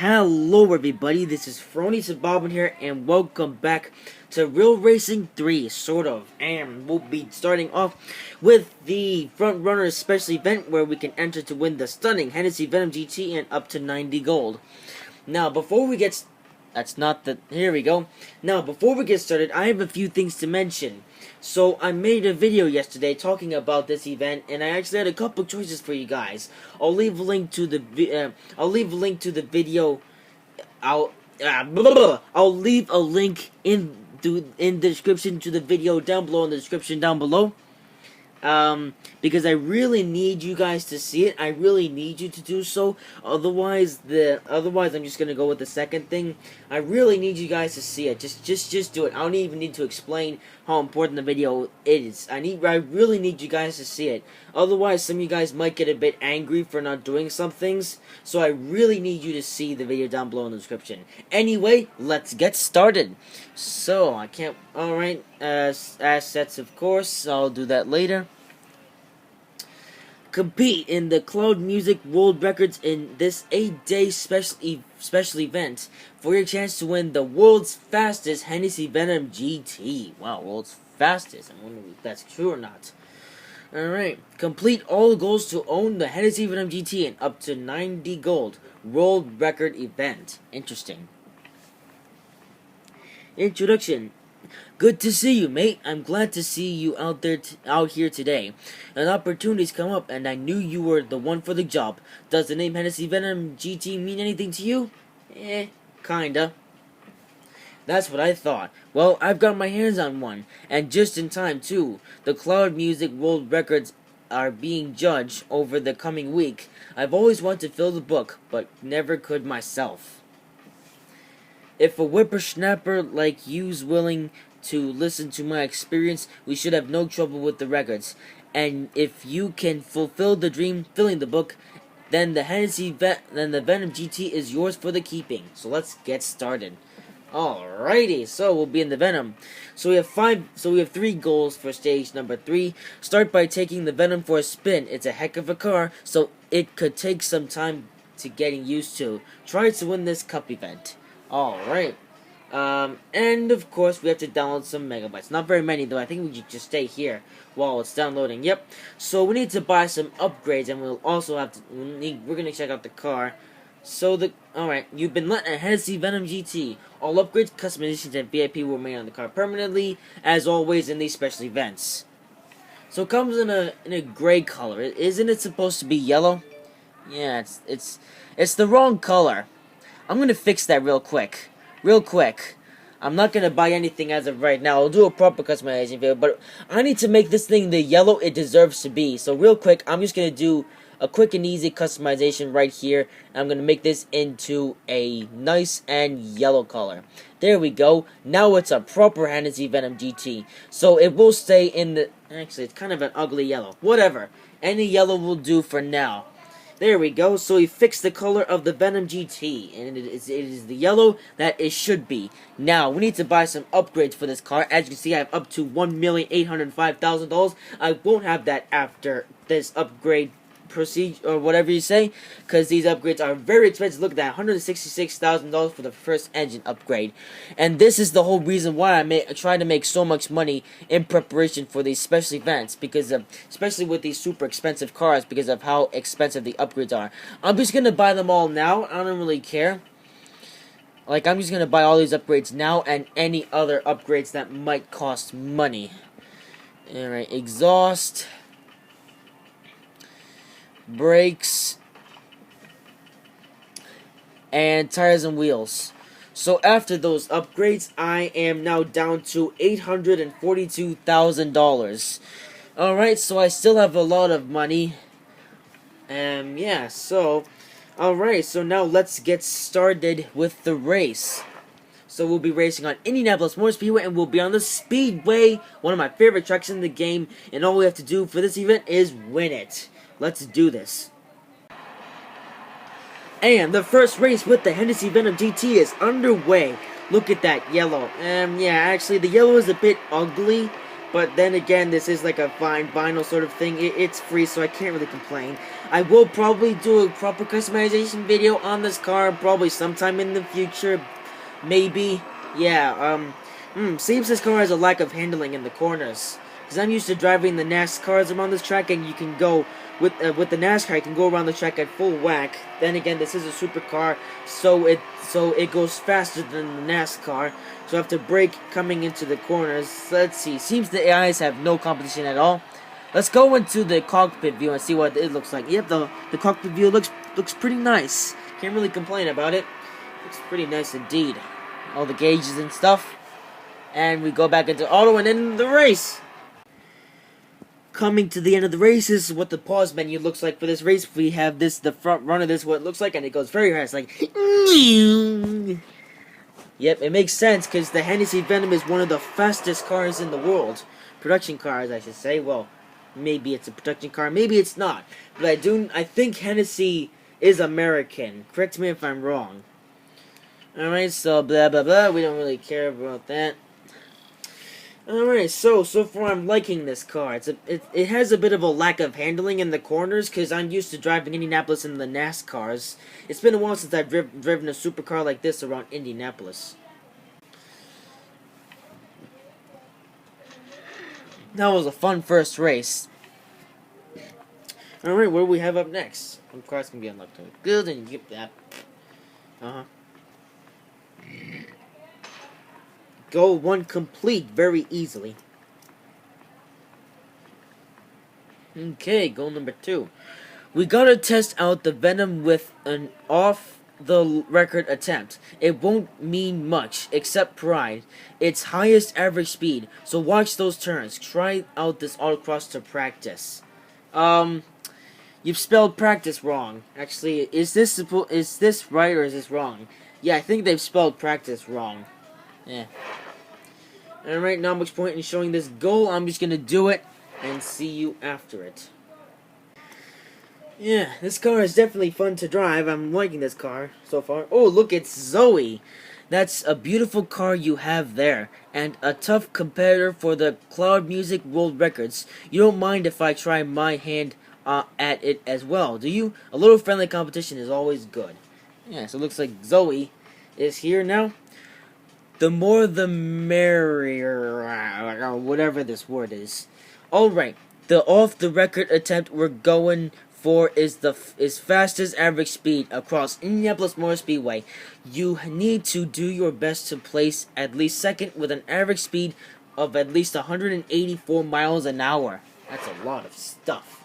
Hello everybody, this is Frony Sabobin here, and welcome back to Real Racing 3, sort of. And we'll be starting off with the Front Runner Special Event, where we can enter to win the stunning Hennessy Venom GT and up to 90 gold. Now, before we get... Here we go. Now, before we get started, I have a few things to mention. So, I made a video yesterday talking about this event, and I actually had a couple choices for you guys. I'll leave a link to the video. I'll leave a link in the description to the video down below, in the description down below. Because I really need you guys to see it. I really need you to do so. Otherwise I'm just gonna go with the second thing. I really need you guys to see it. Just do it. I don't even need to explain how important the video is. I really need you guys to see it. Otherwise, some of you guys might get a bit angry for not doing some things. So I really need you to see the video down below in the description. Anyway, let's get started. So alright, assets, of course, I'll do that later. Compete in the Cloud Music World Records in this 8-day special event for your chance to win the world's fastest Hennessy Venom GT. Wow, world's fastest. I wonder if that's true or not. Alright, complete all the goals to own the Hennessy Venom GT and up to 90 gold. World record event. Interesting. Introduction. Good to see you, mate. I'm glad to see you out here today. An opportunity's come up, and I knew you were the one for the job. Does the name Hennessy Venom GT mean anything to you? Kinda. That's what I thought. Well, I've got my hands on one, and just in time, too. The Cloud Music World Records are being judged over the coming week. I've always wanted to fill the book, but never could myself. If a whippersnapper like you's willing to listen to my experience, we should have no trouble with the records. And if you can fulfill the dream, filling the book, then the Venom GT is yours for the keeping. So let's get started. Alrighty, so we'll be in the Venom. So we have 3 goals for stage number 3. Start by taking the Venom for a spin. It's a heck of a car, so it could take some time to getting used to. Try to win this cup event. Alright. And of course we have to download some megabytes. Not very many though. I think we should just stay here while it's downloading. Yep. So we need to buy some upgrades, and we'll also have to we're gonna check out the car. So alright, you've been let a Hennessy Venom GT. All upgrades, customizations, and VIP will remain on the car permanently, as always in these special events. So it comes in a gray color. Isn't it supposed to be yellow? Yeah, it's the wrong color. I'm gonna fix that real quick. I'm not gonna buy anything as of right now. I'll do a proper customization video, but I need to make this thing the yellow it deserves to be. So real quick, I'm just gonna do a quick and easy customization right here. I'm gonna make this into a nice and yellow color. There we go. Now it's a proper Hennessy Venom GT. So it will stay in the... Actually, it's kind of an ugly yellow. Whatever. Any yellow will do for now. There we go. So we fixed the color of the Venom GT, and it is the yellow that it should be. Now we need to buy some upgrades for this car. As you can see, I have up to $1,805,000. I won't have that after this upgrade procedure, or whatever you say, because these upgrades are very expensive. Look at that, $166,000 for the first engine upgrade. And this is the whole reason why I try to make so much money in preparation for these special events, because of, especially with these super expensive cars, because of how expensive the upgrades are. I'm just gonna buy them all now. I don't really care. Like, I'm just gonna buy all these upgrades now, and any other upgrades that might cost money. Alright, exhaust, brakes, and tires and wheels. So after those upgrades, I am now down to $842,000. Alright, so I still have a lot of money. Yeah, so alright, so now let's get started with the race. So we'll be racing on Indianapolis Motor Speedway, and we'll be on the Speedway, one of my favorite tracks in the game, and all we have to do for this event is win it. Let's do this. And the first race with the Hennessy Venom GT is underway. Look at that yellow. Yeah, actually the yellow is a bit ugly, but then again, this is like a fine vinyl sort of thing. It's free, so I can't really complain. I will probably do a proper customization video on this car, probably sometime in the future, maybe. Yeah, seems this car has a lack of handling in the corners. Because I'm used to driving the NASCARs around this track, and you can go, with the NASCAR, you can go around the track at full whack. Then again, this is a supercar, so it goes faster than the NASCAR. So I have to brake coming into the corners. Let's see, seems the AIs have no competition at all. Let's go into the cockpit view and see what it looks like. Yep, the cockpit view looks pretty nice. Can't really complain about it. Looks pretty nice indeed. All the gauges and stuff. And we go back into auto and end the race. Coming to the end of the race, this is what the pause menu looks like for this race. We have this, the front runner, this is what it looks like, and it goes very fast, like... Yep, it makes sense, because the Hennessy Venom is one of the fastest cars in the world. Production cars, I should say. Well, maybe it's a production car, maybe it's not. But I think Hennessy is American. Correct me if I'm wrong. Alright, so blah blah blah, we don't really care about that. Alright, so far I'm liking this car. It has a bit of a lack of handling in the corners, because I'm used to driving Indianapolis in the NASCARs. It's been a while since I've driven a supercar like this around Indianapolis. That was a fun first race. Alright, what do we have up next? Some cars can be unlocked. Good, and you get that. Goal 1 complete very easily. Okay, goal number 2. We gotta test out the Venom with an off-the-record attempt. It won't mean much, except pride. Its highest average speed, so watch those turns. Try out this autocross to practice. You've spelled practice wrong. Actually, is this right or is this wrong? Yeah, I think they've spelled practice wrong. Yeah. Alright, not much point in showing this goal. I'm just gonna do it and see you after it. Yeah, this car is definitely fun to drive. I'm liking this car so far. Oh, look, it's Zoe. That's a beautiful car you have there, and a tough competitor for the Cloud Music World Records. You don't mind if I try my hand at it as well, do you? A little friendly competition is always good. Yeah, so it looks like Zoe is here now. The more the merrier, whatever this word is. Alright, the off-the-record attempt we're going for is fastest average speed across Indianapolis Motor Speedway. You need to do your best to place at least second with an average speed of at least 184 miles an hour. That's a lot of stuff.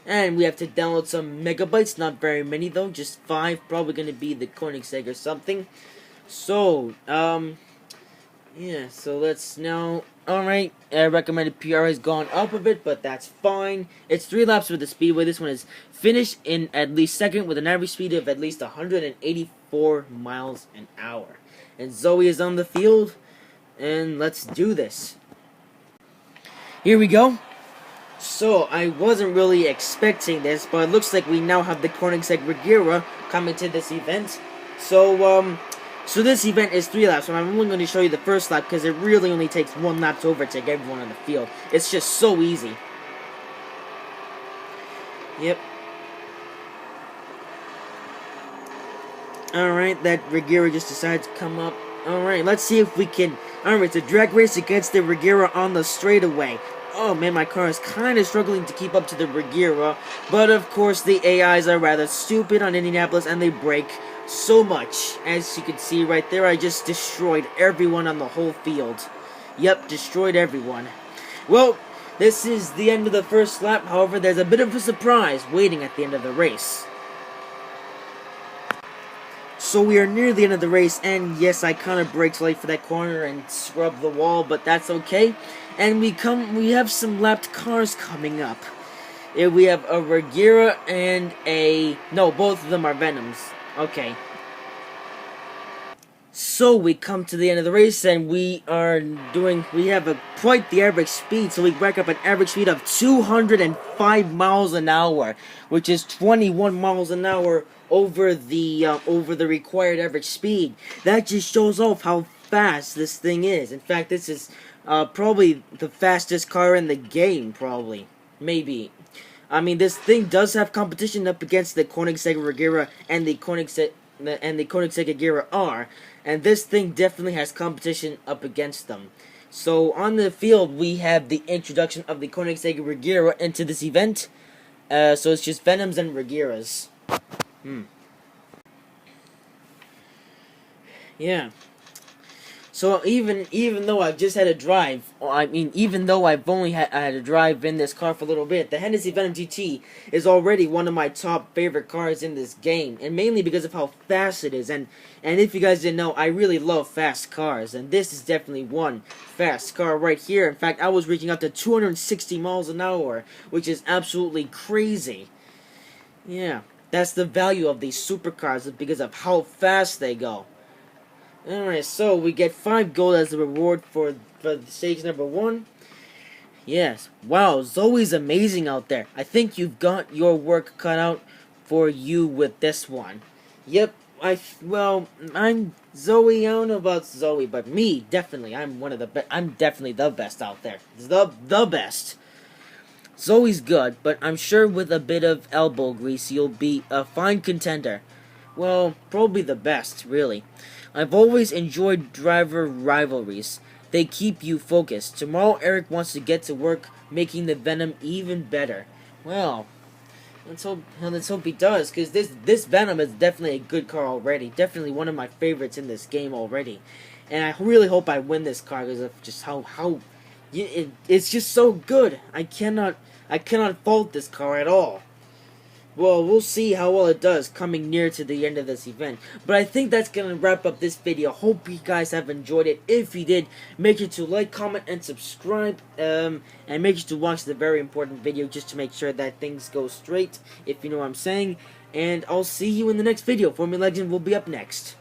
And we have to download some megabytes, not very many though, just 5, probably going to be the Koenigsegg or something. So, yeah, so let's now, alright, recommended PR has gone up a bit, but that's fine. It's 3 laps with the Speedway. This one is finished in at least second with an average speed of at least 184 miles an hour. And Zoe is on the field, and let's do this. Here we go. So, I wasn't really expecting this, but it looks like we now have the Koenigsegg Regera coming to this event. So this event is 3 laps, so I'm only going to show you the first lap because it really only takes 1 lap to overtake everyone on the field. It's just so easy. Yep. Alright, that Regera just decided to come up. Alright, let's see if we can... Alright, it's a drag race against the Regera on the straightaway. Oh man, my car is kind of struggling to keep up to the Regera, but of course the AIs are rather stupid on Indianapolis and they brake so much. As you can see right there, I just destroyed everyone on the whole field. Yep, destroyed everyone. Well, this is the end of the first lap. However, there's a bit of a surprise waiting at the end of the race. So we are near the end of the race, and yes, I kind of braked late for that corner and scrubbed the wall, but that's okay. And we have some lapped cars coming up. We have a Regera and a... No, both of them are Venoms. Okay. So we come to the end of the race, and we have quite the average speed, so we rack up an average speed of 205 miles an hour, which is 21 miles an hour over the required average speed. That just shows off how fast this thing is. In fact, this is Probably the fastest car in the game, probably. Maybe. I mean, this thing does have competition up against the Koenigsegg Regera and the Koenigsegg Agera R, and this thing definitely has competition up against them. So on the field, we have the introduction of the Koenigsegg Regera into this event. So it's just Venoms and Regeras. Yeah. So even though I've just had a drive, even though I've only had a drive in this car for a little bit, the Hennessy Venom GT is already one of my top favorite cars in this game, and mainly because of how fast it is. And if you guys didn't know, I really love fast cars, and this is definitely one fast car right here. In fact, I was reaching up to 260 miles an hour, which is absolutely crazy. Yeah, that's the value of these supercars, because of how fast they go. Alright, so we get 5 gold as a reward for stage number 1. Yes. Wow, Zoe's amazing out there. I think you've got your work cut out for you with this one. Yep, I'm Zoe. I don't know about Zoe, but me, definitely. I'm definitely the best out there. The best. Zoe's good, but I'm sure with a bit of elbow grease, you'll be a fine contender. Well, probably the best, really. I've always enjoyed driver rivalries. They keep you focused. Tomorrow, Eric wants to get to work making the Venom even better. Well, let's hope he does, because this Venom is definitely a good car already. Definitely one of my favorites in this game already. And I really hope I win this car because of just it's just so good. I cannot fault this car at all. Well, we'll see how well it does coming near to the end of this event. But I think that's going to wrap up this video. Hope you guys have enjoyed it. If you did, make sure to like, comment, and subscribe. And make sure to watch the very important video just to make sure that things go straight, if you know what I'm saying. And I'll see you in the next video. Formula Legend will be up next.